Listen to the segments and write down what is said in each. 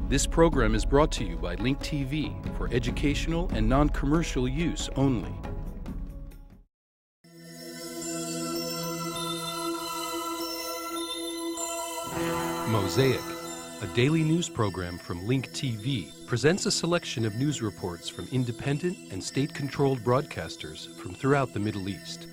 This program is brought to you by Link TV for educational and non-commercial use only. Mosaic, a daily news program from Link TV, presents a selection of news reports from independent and state-controlled broadcasters from throughout the Middle East.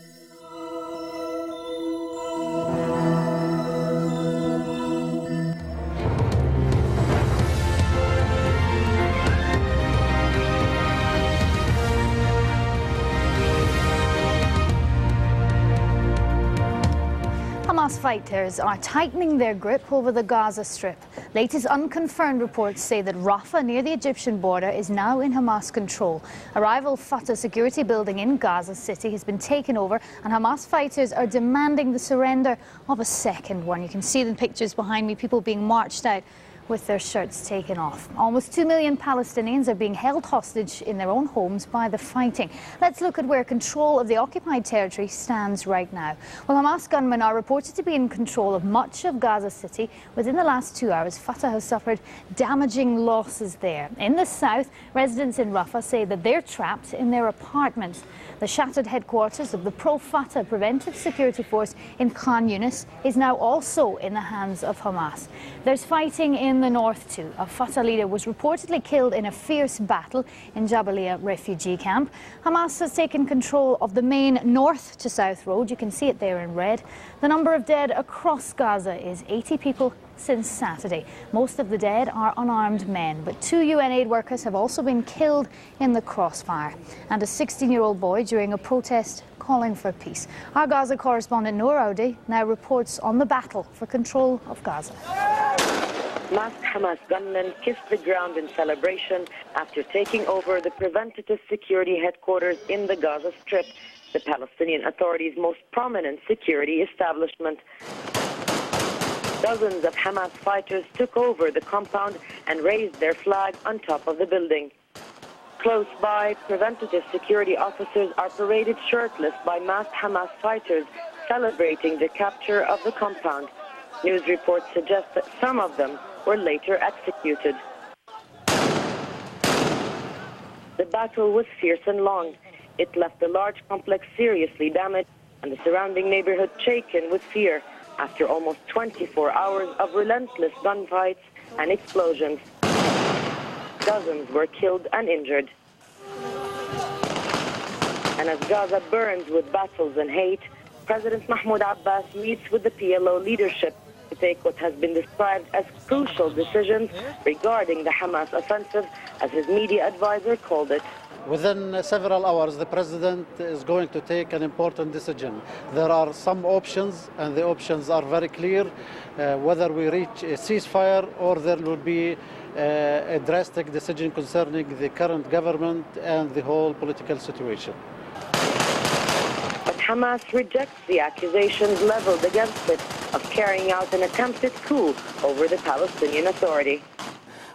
Hamas fighters are tightening their grip over the Gaza Strip. Latest unconfirmed reports say that Rafah, near the Egyptian border, is now in Hamas control. A rival Fateh security building in Gaza City has been taken over, and Hamas fighters are demanding the surrender of a second one. You can see the pictures behind me, people being marched out with their shirts taken off. Almost 2 million Palestinians are being held hostage in their own homes by the fighting. Let's look at where control of the occupied territory stands right now. Well, Hamas gunmen are reported to be in control of much of Gaza City. Within the last 2 hours, Fateh has suffered damaging losses there. In the south, residents in Rafah say that they're trapped in their apartments. The shattered headquarters of the pro-Fateh Preventive Security Force in Khan Yunis is now also in the hands of Hamas. There's fighting in the north too. A Fateh leader was reportedly killed in a fierce battle in Jabalia refugee camp. Hamas has taken control of the main north to south road. You can see it there in red. The number of dead across Gaza is 80 people since Saturday. Most of the dead are unarmed men, but 2 UN aid workers have also been killed in the crossfire, and a 16-year-old boy during a protest calling for peace. Our Gaza correspondent Noor Audi now reports on the battle for control of Gaza. Masked Hamas gunmen kissed the ground in celebration after taking over the preventative security headquarters in the Gaza Strip, the Palestinian Authority's most prominent security establishment. Dozens of Hamas fighters took over the compound and raised their flag on top of the building. Close by, preventative security officers are paraded shirtless by masked Hamas fighters celebrating the capture of the compound. News reports suggest that some of them were later executed. The battle was fierce and long. It left the large complex seriously damaged and the surrounding neighborhood shaken with fear after almost 24 hours of relentless gunfights and explosions. Dozens were killed and injured. And as Gaza burns with battles and hate, President Mahmoud Abbas meets with the PLO leadership to take what has been described as crucial decisions regarding the Hamas offensive, as his media advisor called it. Within several hours, the president is going to take an important decision. There are some options, and the options are very clear, whether we reach a ceasefire or there will be a drastic decision concerning the current government and the whole political situation. But Hamas rejects the accusations leveled against it of carrying out an attempted coup over the Palestinian Authority.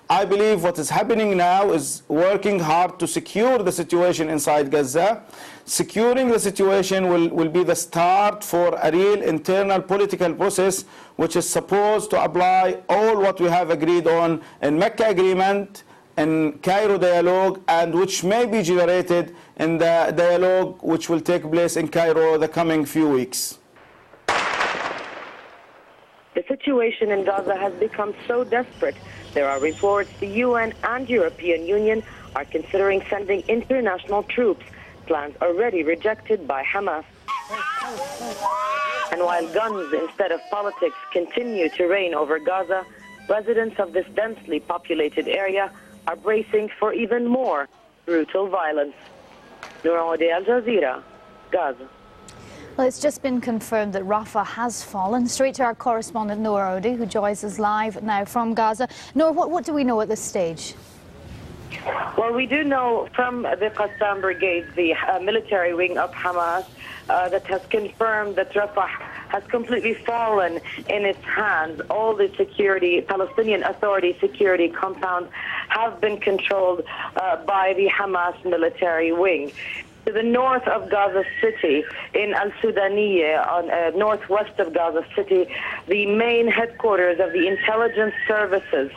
I believe what is happening now is working hard to secure the situation inside Gaza. Securing the situation will be the start for a real internal political process which is supposed to apply all what we have agreed on in Mecca Agreement, in Cairo dialogue, and which may be generated in the dialogue which will take place in Cairo the coming few weeks. The situation in Gaza has become so desperate. There are reports the UN and European Union are considering sending international troops, plans already rejected by Hamas. And while guns instead of politics continue to reign over Gaza, residents of this densely populated area are bracing for even more brutal violence. Noor Audi, Al Jazeera, Gaza. Well, it's just been confirmed that Rafah has fallen. Straight to our correspondent Noor Audi, who joins us live now from Gaza. Noor, what do we know at this stage? Well, we do know from the Qassam Brigade, the military wing of Hamas, that has confirmed that Rafah has completely fallen in its hands. All the security, Palestinian Authority security compounds have been controlled by the Hamas military wing. To the north of Gaza City, in Al-Sudaniya, on northwest of Gaza City, the main headquarters of the intelligence services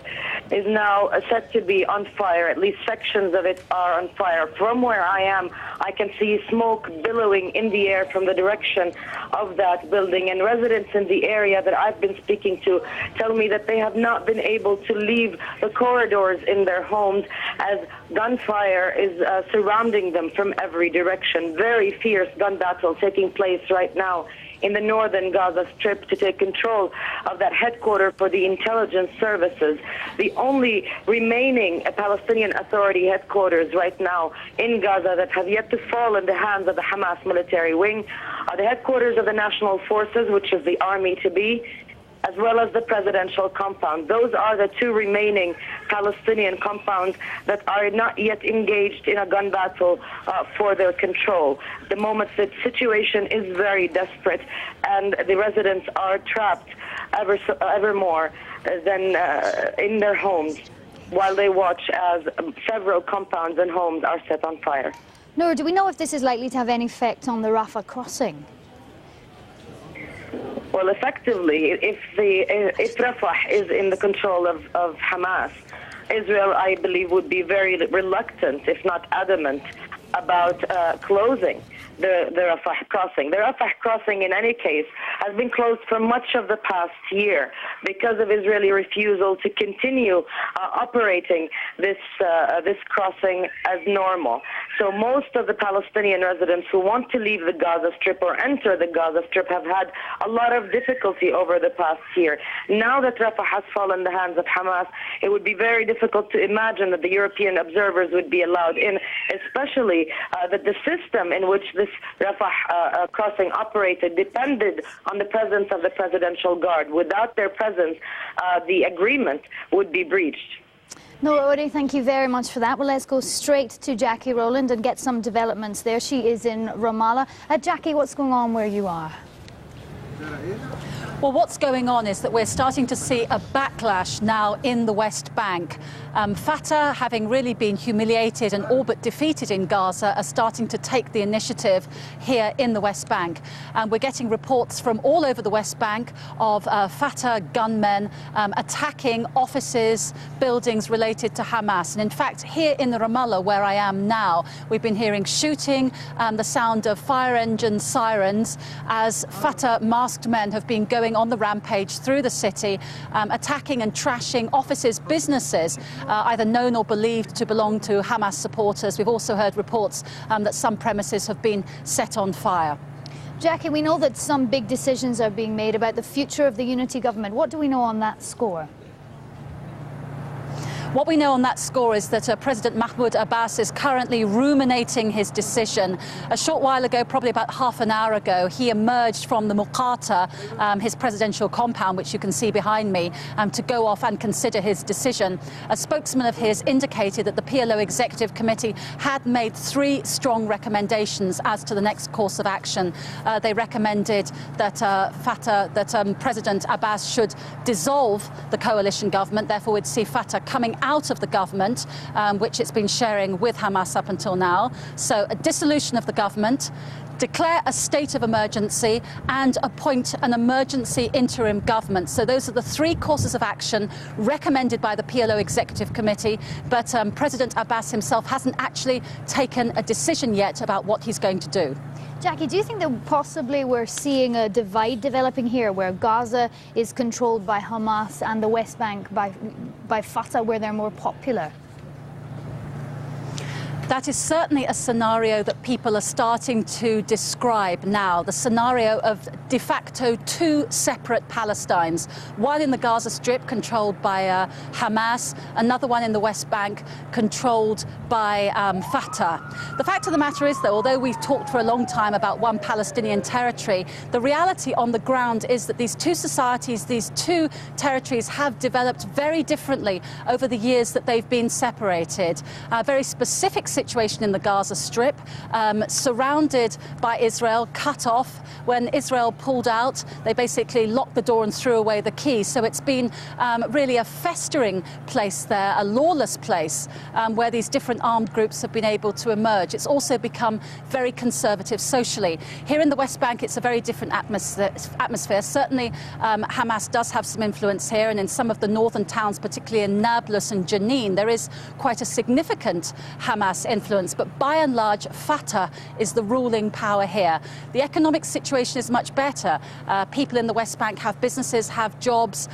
is now said to be on fire. At least sections of it are on fire. From where I am, I can see smoke billowing in the air from the direction of that building. And residents in the area that I've been speaking to tell me that they have not been able to leave the corridors in their homes as gunfire is surrounding them from every direction. Very fierce gun battle taking place right now in the northern Gaza Strip to take control of that headquarters for the intelligence services. The only remaining Palestinian Authority headquarters right now in Gaza that have yet to fall in the hands of the Hamas military wing are the headquarters of the National Forces, which is the army-to-be, as well as the presidential compound. Those are the two remaining Palestinian compounds that are not yet engaged in a gun battle for their control. The moment the situation is very desperate and the residents are trapped ever more than in their homes while they watch as several compounds and homes are set on fire. Noor, do we know if this is likely to have any effect on the Rafah crossing? Well, effectively, if Rafah is in the control of Hamas, Israel, I believe, would be very reluctant, if not adamant, about closing the Rafah crossing. The Rafah crossing, in any case, has been closed for much of the past year because of Israeli refusal to continue operating this crossing as normal. So most of the Palestinian residents who want to leave the Gaza Strip or enter the Gaza Strip have had a lot of difficulty over the past year. Now that Rafah has fallen in the hands of Hamas, it would be very difficult to imagine that the European observers would be allowed in, especially that the system in which this Rafah crossing operated depended on the presence of the Presidential Guard. Without their presence, the agreement would be breached. Noor, thank you very much for that. Well, let's go straight to Jackie Rowland and get some developments there. She is in Ramallah. Jackie, what's going on where you are? Well, what's going on is that we're starting to see a backlash now in the West Bank. Fateh, having really been humiliated and all but defeated in Gaza, are starting to take the initiative here in the West Bank. And we're getting reports from all over the West Bank of Fateh gunmen attacking offices, buildings related to Hamas. And in fact, here in the Ramallah, where I am now, we've been hearing shooting, the sound of fire engine sirens as Fateh masked men have been going on the rampage through the city, attacking and trashing offices, businesses, either known or believed to belong to Hamas supporters. We've also heard reports that some premises have been set on fire. Jackie, we know that some big decisions are being made about the future of the unity government. What do we know on that score? What we know on that score is that President Mahmoud Abbas is currently ruminating his decision. A short while ago, probably about half an hour ago, he emerged from the Muqata, his presidential compound, which you can see behind me, to go off and consider his decision. A spokesman of his indicated that the PLO Executive Committee had made 3 strong recommendations as to the next course of action. They recommended that President Abbas should dissolve the coalition government. Therefore, we'd see Fateh coming out of the government, which it's been sharing with Hamas up until now. So a dissolution of the government, declare a state of emergency and appoint an emergency interim government. So those are the 3 courses of action recommended by the PLO Executive Committee. But President Abbas himself hasn't actually taken a decision yet about what he's going to do. Jackie, do you think that possibly we're seeing a divide developing here where Gaza is controlled by Hamas and the West Bank by Fateh, where they're more popular? That is certainly a scenario that people are starting to describe now, the scenario of de facto 2 separate Palestines, one in the Gaza Strip controlled by Hamas, another one in the West Bank controlled by Fateh. The fact of the matter is, though, although we've talked for a long time about one Palestinian territory, the reality on the ground is that these 2 societies, these 2 territories have developed very differently over the years that they've been separated. Very specific situation in the Gaza Strip, surrounded by Israel, cut off. When Israel pulled out, they basically locked the door and threw away the key. So it's been really a festering place there, a lawless place where these different armed groups have been able to emerge. It's also become very conservative socially. Here in the West Bank, it's a very different atmosphere. Certainly, Hamas does have some influence here, and in some of the northern towns, particularly in Nablus and Jenin, there is quite a significant Hamas influence. But by and large, Fateh is the ruling power here. The economic situation is much better. People in the West Bank have businesses, have jobs.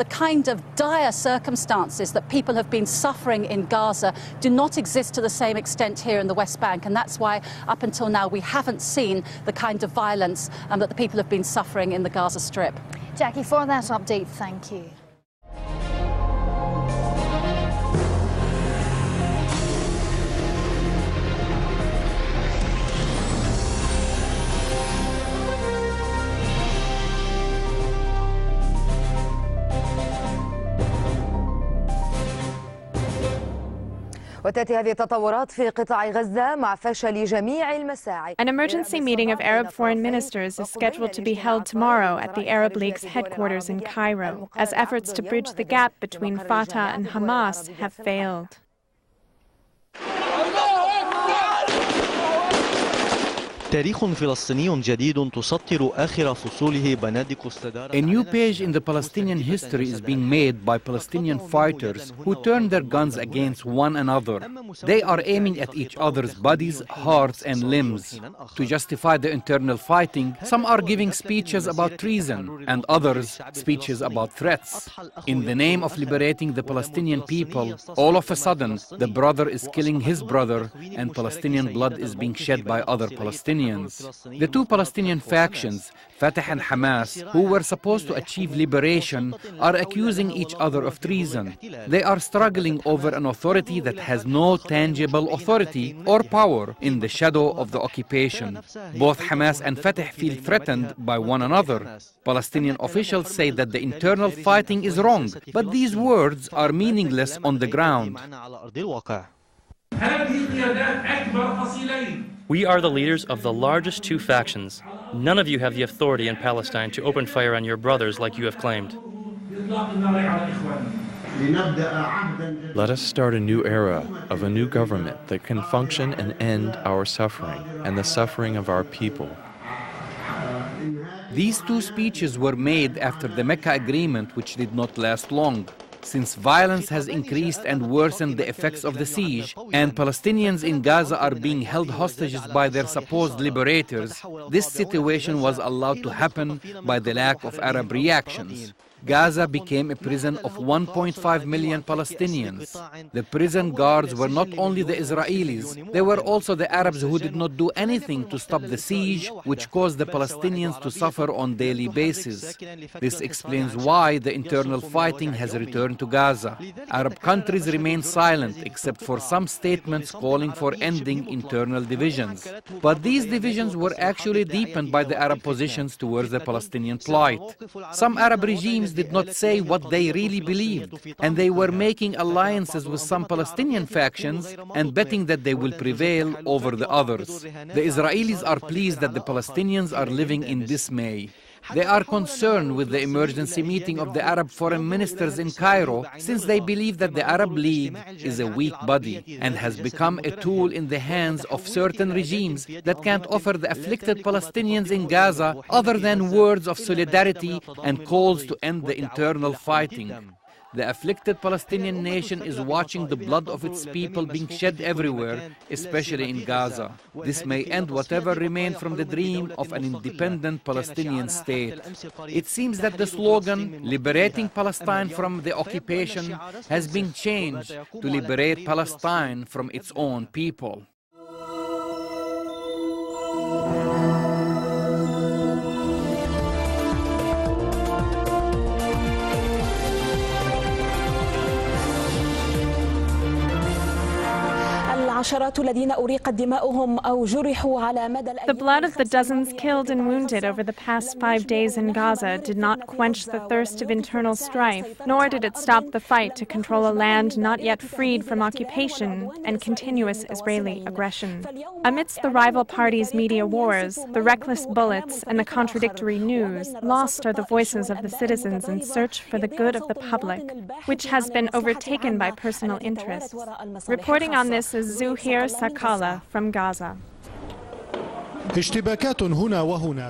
The kind of dire circumstances that people have been suffering in Gaza do not exist to the same extent here in the West Bank, and that's why up until now we haven't seen the kind of violence that the people have been suffering in the Gaza Strip. Jackie, for that update, thank you. وتأتي هذه التطورات في قطاع غزة مع فشل جميع المساعي. An emergency meeting of Arab foreign ministers is scheduled to be held tomorrow at the Arab League's headquarters in Cairo, as efforts to bridge the gap between Fatah and Hamas have failed. تاريخ فلسطيني جديد تسطر آخر فصوله بنادق الصدارة. A new page in the Palestinian history is being made by Palestinian fighters who turn their guns against one another. They are aiming at each other's bodies, hearts and limbs. To justify the internal fighting, some are giving speeches about treason and others speeches about threats. In the name of liberating the Palestinian people, all of a sudden the brother is killing his brother and Palestinian blood is being shed by other Palestinians. The two Palestinian factions, Fateh and Hamas, who were supposed to achieve liberation, are accusing each other of treason. They are struggling over an authority that has no tangible authority or power in the shadow of the occupation. Both Hamas and Fateh feel threatened by one another. Palestinian officials say that the internal fighting is wrong, but these words are meaningless on the ground. We are the leaders of the largest two factions. None of you have the authority in Palestine to open fire on your brothers like you have claimed. Let us start a new era of a new government that can function and end our suffering and the suffering of our people. These two speeches were made after the Mecca agreement, which did not last long. Since violence has increased and worsened the effects of the siege, and Palestinians in Gaza are being held hostages by their supposed liberators, this situation was allowed to happen by the lack of Arab reactions. Gaza became a prison of 1.5 million Palestinians. The prison guards were not only the Israelis, they were also the Arabs who did not do anything to stop the siege, which caused the Palestinians to suffer on daily basis. This explains why the internal fighting has returned to Gaza. Arab countries remain silent except for some statements calling for ending internal divisions. But these divisions were actually deepened by the Arab positions towards the Palestinian plight. Some Arab regimes did not say what they really believed, and they were making alliances with some Palestinian factions and betting that they will prevail over the others. The Israelis are pleased that the Palestinians are living in dismay. They are concerned with the emergency meeting of the Arab foreign ministers in Cairo, since they believe that the Arab League is a weak body and has become a tool in the hands of certain regimes that can't offer the afflicted Palestinians in Gaza other than words of solidarity and calls to end the internal fighting. The afflicted Palestinian nation is watching the blood of its people being shed everywhere, especially in Gaza. This may end whatever remained from the dream of an independent Palestinian state. It seems that the slogan, liberating Palestine from the occupation, has been changed to liberate Palestine from its own people. The blood of the dozens killed and wounded over the past 5 days in Gaza did not quench the thirst of internal strife, nor did it stop the fight to control a land not yet freed from occupation and continuous Israeli aggression. Amidst the rival parties' media wars, the reckless bullets, and the contradictory news, lost are the voices of the citizens in search for the good of the public, which has been overtaken by personal interests. Reporting on this is Zuhair Sakala from Gaza.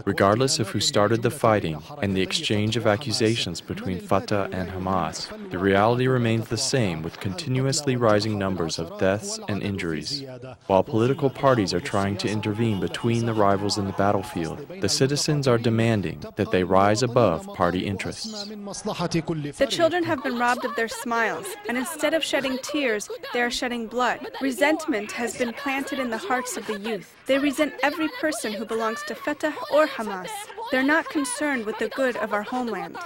Regardless of who started the fighting and the exchange of accusations between Fateh and Hamas, the reality remains the same, with continuously rising numbers of deaths and injuries. While political parties are trying to intervene between the rivals in the battlefield, the citizens are demanding that they rise above party interests. The children have been robbed of their smiles, and instead of shedding tears, they are shedding blood. Resentment has been planted in the hearts of the youth. They resent every person who belongs to Fateh or Hamas. They're not concerned with the good of our homeland.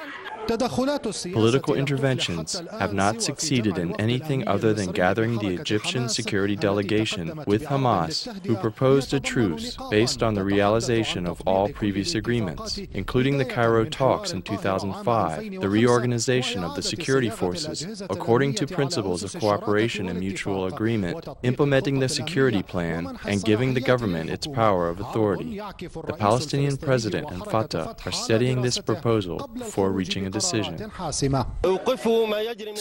Political interventions have not succeeded in anything other than gathering the Egyptian security delegation with Hamas, who proposed a truce based on the realization of all previous agreements, including the Cairo talks in 2005, the reorganization of the security forces according to principles of cooperation and mutual agreement, implementing the security plan, and giving the government its power of authority. The Palestinian president and Fateh are studying this proposal before reaching a decision.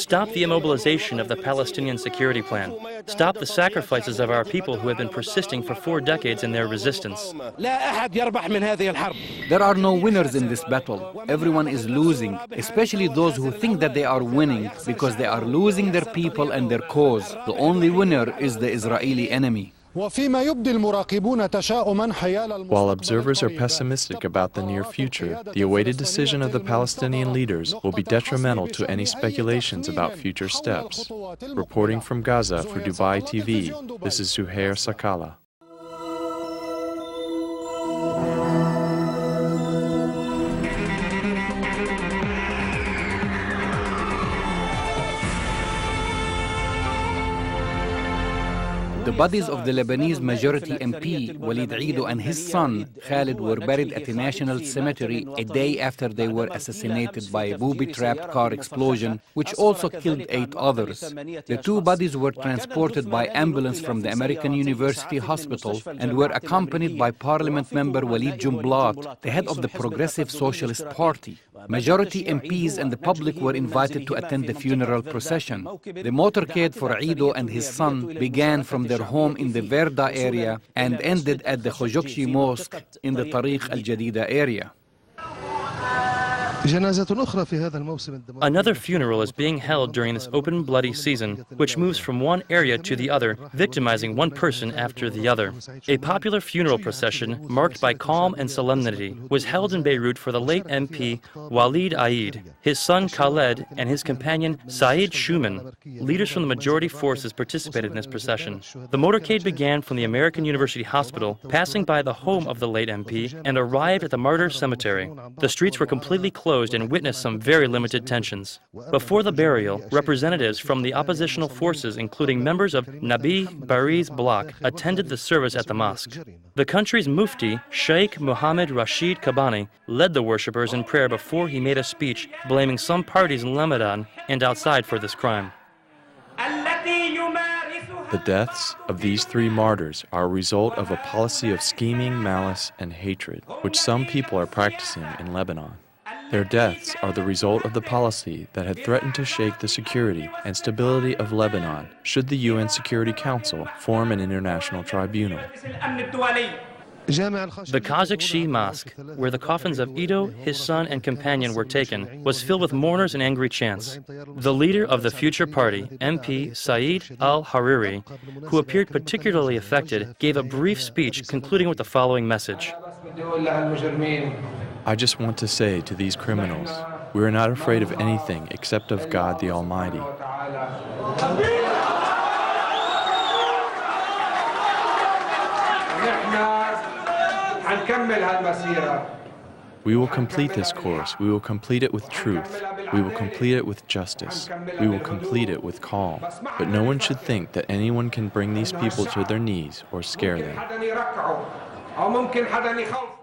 Stop the immobilization of the Palestinian security plan. Stop the sacrifices of our people who have been persisting for 4 decades in their resistance. There are no winners in this battle. Everyone is losing, especially those who think that they are winning because they are losing their people and their cause. The only winner is the Israeli enemy. While observers are pessimistic about the near future, the awaited decision of the Palestinian leaders will be detrimental to any speculations about future steps. Reporting from Gaza for Dubai TV, this is Zuhair Sakala. The bodies of the Lebanese majority MP, Walid Eido, and his son, Khalid, were buried at a national cemetery a day after they were assassinated by a booby-trapped car explosion, which also killed 8 others. The 2 bodies were transported by ambulance from the American University Hospital and were accompanied by Parliament member Walid Jumblat, the head of the Progressive Socialist Party. Majority MPs and the public were invited to attend the funeral procession. The motorcade for Eido and his son began from their home in the Verda area and ended at the Khojokshi Mosque in the Tariq al-Jadida area. Another funeral is being held during this open, bloody season, which moves from one area to the other, victimizing one person after the other. A popular funeral procession, marked by calm and solemnity, was held in Beirut for the late MP Walid Aid, his son Khaled, and his companion Saeed Shuman. Leaders from the majority forces participated in this procession. The motorcade began from the American University Hospital, passing by the home of the late MP, and arrived at the Martyrs Cemetery. The streets were completely closed and witnessed some very limited tensions. Before the burial, representatives from the oppositional forces, including members of Nabi Bari's bloc, attended the service at the mosque. The country's Mufti, Sheikh Mohammed Rashid Kabani, led the worshippers in prayer before he made a speech blaming some parties in Lebanon and outside for this crime. The deaths of these 3 martyrs are a result of a policy of scheming, malice, and hatred, which some people are practicing in Lebanon. Their deaths are the result of the policy that had threatened to shake the security and stability of Lebanon should the UN Security Council form an international tribunal. The Qazakshi Mosque, where the coffins of Eido, his son, and companion were taken, was filled with mourners and angry chants. The leader of the future party, MP Saeed al-Hariri, who appeared particularly affected, gave a brief speech concluding with the following message. I just want to say to these criminals, we are not afraid of anything except of God the Almighty. We will complete this course. We will complete it with truth. We will complete it with justice. We will complete it with calm. But no one should think that anyone can bring these people to their knees or scare them.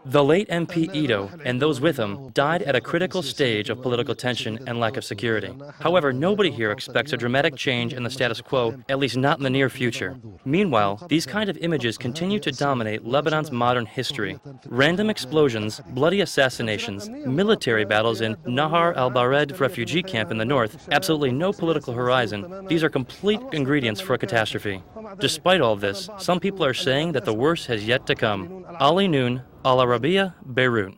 The late MP Eido and those with him died at a critical stage of political tension and lack of security. However, nobody here expects a dramatic change in the status quo, at least not in the near future. Meanwhile, these kind of images continue to dominate Lebanon's modern history. Random explosions, bloody assassinations, military battles in Nahar al-Bared refugee camp in the north, absolutely no political horizon. These are complete ingredients for a catastrophe. Despite all this, some people are saying that the worst has yet to come. Ali Noon, Al-Arabiya, Beirut.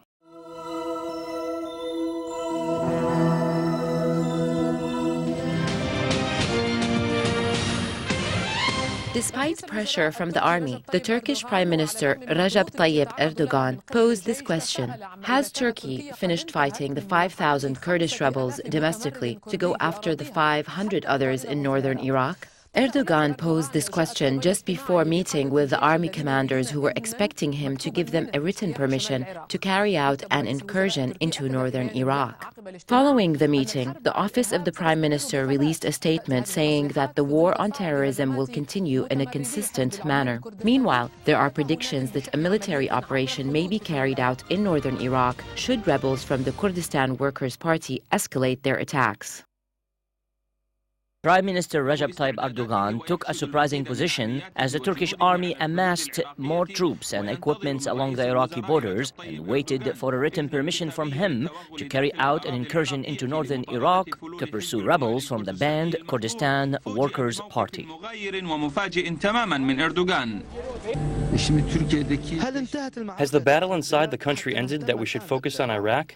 Despite pressure from the army, the Turkish Prime Minister Recep Tayyip Erdogan posed this question: has Turkey finished fighting the 5,000 Kurdish rebels domestically to go after the 500 others in northern Iraq? Erdogan posed this question just before meeting with the army commanders who were expecting him to give them a written permission to carry out an incursion into northern Iraq. Following the meeting, the office of the Prime Minister released a statement saying that the war on terrorism will continue in a consistent manner. Meanwhile, there are predictions that a military operation may be carried out in northern Iraq should rebels from the Kurdistan Workers' Party escalate their attacks. Prime Minister Recep Tayyip Erdogan took a surprising position as the Turkish army amassed more troops and equipment along the Iraqi borders and waited for a written permission from him to carry out an incursion into northern Iraq to pursue rebels from the banned Kurdistan Workers' Party. Has the battle inside the country ended that we should focus on Iraq?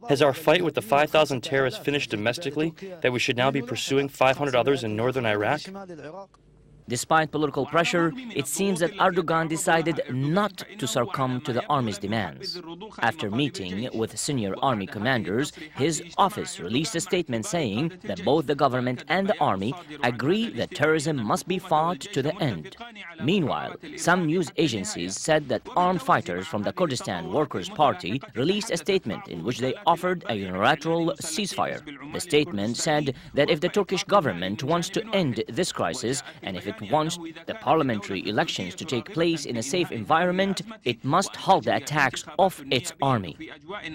Has our fight with the 5,000 terrorists finished domestically that we should now be pursuing 500 others in northern Iraq? Despite political pressure, it seems that Erdogan decided not to succumb to the army's demands. After meeting with senior army commanders, his office released a statement saying that both the government and the army agree that terrorism must be fought to the end. Meanwhile, some news agencies said that armed fighters from the Kurdistan Workers' Party released a statement in which they offered a unilateral ceasefire. The statement said that if the Turkish government wants to end this crisis and if it wants the parliamentary elections to take place in a safe environment, it must halt the attacks of its army. In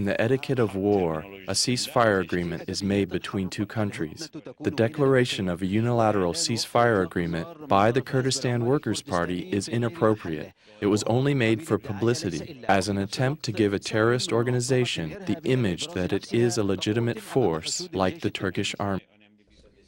the etiquette of war, a ceasefire agreement is made between two countries. The declaration of a unilateral ceasefire agreement by the Kurdistan Workers' Party is inappropriate. It was only made for publicity, as an attempt to give a terrorist organization the image that it is a legitimate force like the Turkish army.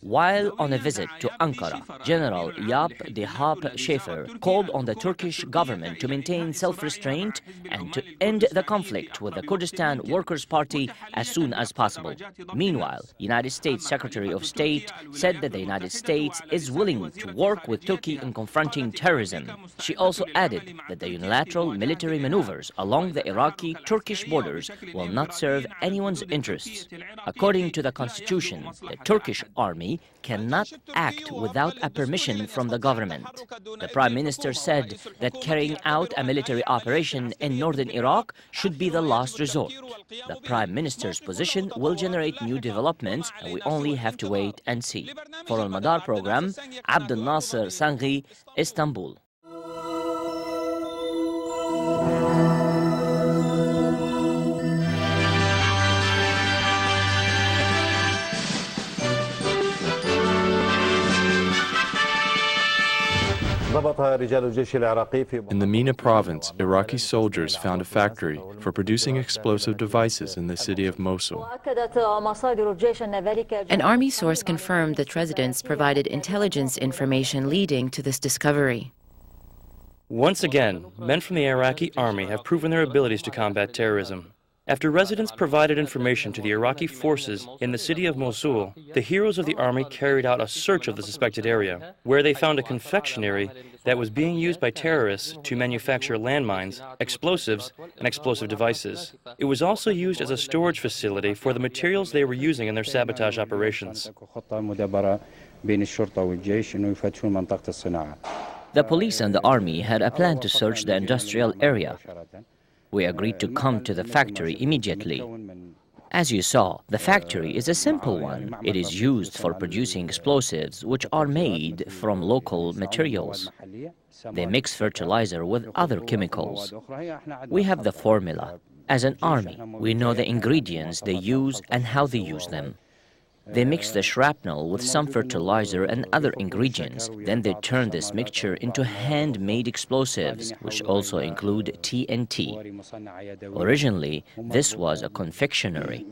While on a visit to Ankara, General Yap Dehap Schaefer called on the Turkish government to maintain self-restraint and to end the conflict with the Kurdistan Workers' Party as soon as possible. Meanwhile, United States Secretary of State said that the United States is willing to work with Turkey in confronting terrorism. She also added that the unilateral military maneuvers along the Iraqi-Turkish borders will not serve anyone's interests. According to the constitution, the Turkish army cannot act without a permission from the government. The Prime Minister said that carrying out a military operation in northern Iraq should be the last resort. The Prime Minister's position will generate new developments, and we only have to wait and see. For Al Madar program, Abdel Nasser Sanghi, Istanbul. In the Mina province, Iraqi soldiers found a factory for producing explosive devices in the city of Mosul. An army source confirmed that residents provided intelligence information leading to this discovery. Once again, men from the Iraqi army have proven their abilities to combat terrorism. After residents provided information to the Iraqi forces in the city of Mosul, the heroes of the army carried out a search of the suspected area, where they found a confectionery that was being used by terrorists to manufacture landmines, explosives, and explosive devices. It was also used as a storage facility for the materials they were using in their sabotage operations. The police and the army had a plan to search the industrial area. We agreed to come to the factory immediately. As you saw, the factory is a simple one. It is used for producing explosives, which are made from local materials. They mix fertilizer with other chemicals. We have the formula. As an army, we know the ingredients they use and how they use them. They mix the shrapnel with some fertilizer and other ingredients. Then they turn this mixture into handmade explosives, which also include TNT. Originally, this was a confectionery.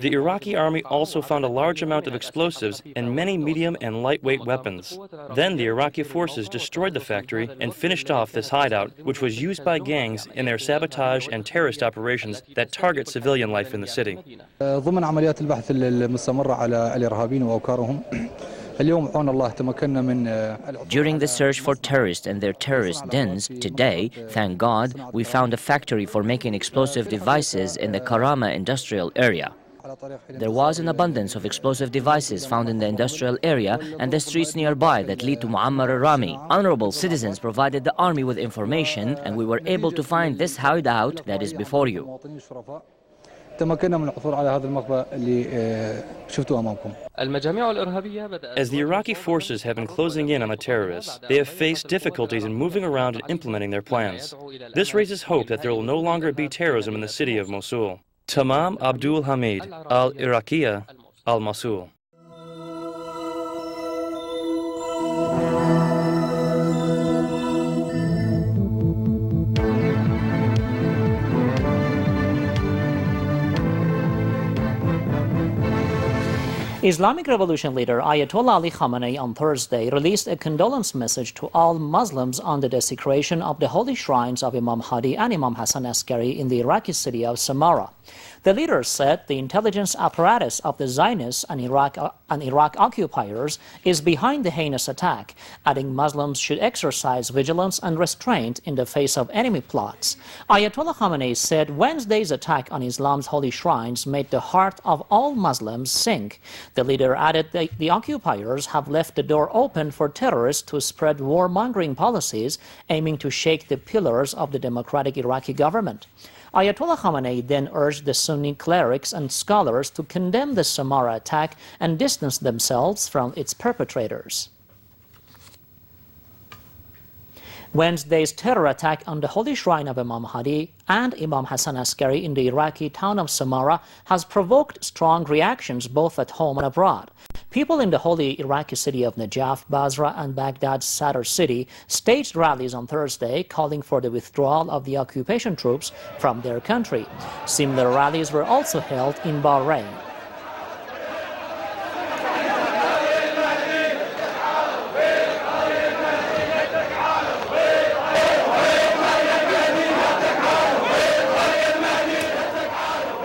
The Iraqi army also found a large amount of explosives and many medium and lightweight weapons. Then the Iraqi forces destroyed the factory and finished off this hideout, which was used by gangs in their sabotage and terrorist operations that target civilian life in the city. ضمن عمليات البحث المستمرة على الإرهابيين وأوكارهم During the search for terrorists and their terrorist dens, today, thank God, we found a factory for making explosive devices in the Karama industrial area. There was an abundance of explosive devices found in the industrial area and the streets nearby that lead to Muammar al-Rami. Honorable citizens provided the army with information, and we were able to find this hideout that is before you. As the Iraqi forces have been closing in on the terrorists, they have faced difficulties in moving around and implementing their plans. This raises hope that there will no longer be terrorism in the city of Mosul. Tamam Abdul Hamid, Al-Iraqiya, Al-Mosul. Islamic Revolution leader Ayatollah Ali Khamenei on Thursday released a condolence message to all Muslims on the desecration of the holy shrines of Imam Hadi and Imam Hassan Askari in the Iraqi city of Samara. The leader said the intelligence apparatus of the Zionists and Iraq occupiers is behind the heinous attack, adding Muslims should exercise vigilance and restraint in the face of enemy plots. Ayatollah Khamenei said Wednesday's attack on Islam's holy shrines made the heart of all Muslims sink. The leader added that the occupiers have left the door open for terrorists to spread warmongering policies aiming to shake the pillars of the democratic Iraqi government. Ayatollah Khamenei then urged the Sunni clerics and scholars to condemn the Samara attack and distance themselves from its perpetrators. Wednesday's terror attack on the holy shrine of Imam Hadi and Imam Hassan Askari in the Iraqi town of Samara has provoked strong reactions both at home and abroad. People in the holy Iraqi city of Najaf, Basra, and Baghdad's Sadr city staged rallies on Thursday calling for the withdrawal of the occupation troops from their country. Similar rallies were also held in Bahrain.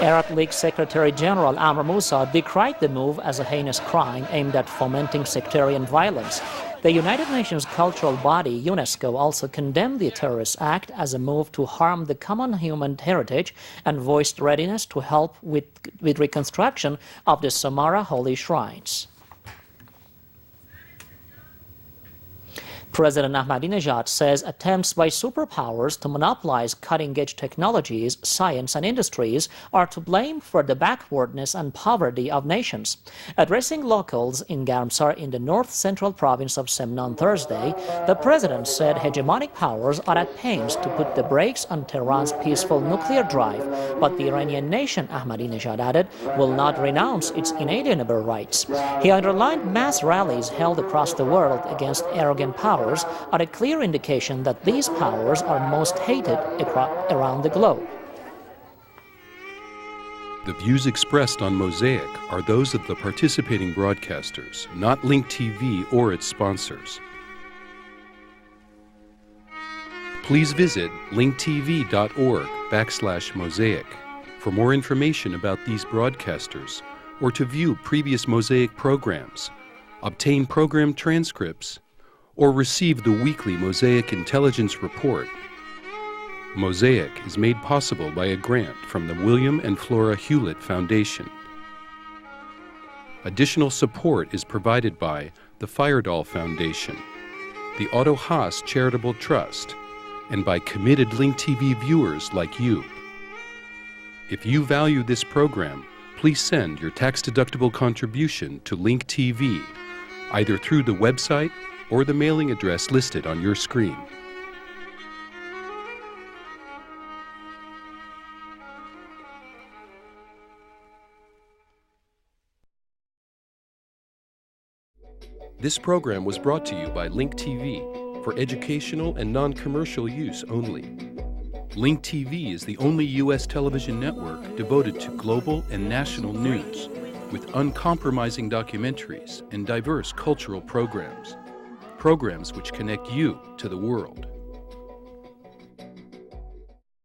Arab League Secretary General Amr Moussa decried the move as a heinous crime aimed at fomenting sectarian violence. The United Nations cultural body, UNESCO, also condemned the terrorist act as a move to harm the common human heritage and voiced readiness to help with reconstruction of the Samara holy shrines. President Ahmadinejad says attempts by superpowers to monopolize cutting-edge technologies, science, and industries are to blame for the backwardness and poverty of nations. Addressing locals in Garmsar in the north-central province of Semnan on Thursday, the president said hegemonic powers are at pains to put the brakes on Tehran's peaceful nuclear drive, but the Iranian nation, Ahmadinejad added, will not renounce its inalienable rights. He underlined mass rallies held across the world against arrogant powers are a clear indication that these powers are most hated around the globe. The views expressed on Mosaic are those of the participating broadcasters, not Link TV or its sponsors. Please visit linktv.org/Mosaic for more information about these broadcasters or to view previous Mosaic programs, obtain program transcripts, or receive the weekly Mosaic Intelligence Report. Mosaic is made possible by a grant from the William and Flora Hewlett Foundation. Additional support is provided by the Firedoll Foundation, the Otto Haas Charitable Trust, and by committed Link TV viewers like you. If you value this program, please send your tax-deductible contribution to Link TV, either through the website or the mailing address listed on your screen. This program was brought to you by Link TV for educational and non-commercial use only. Link TV is the only U.S. television network devoted to global and national news, with uncompromising documentaries and diverse cultural programs. Programs which connect you to the world.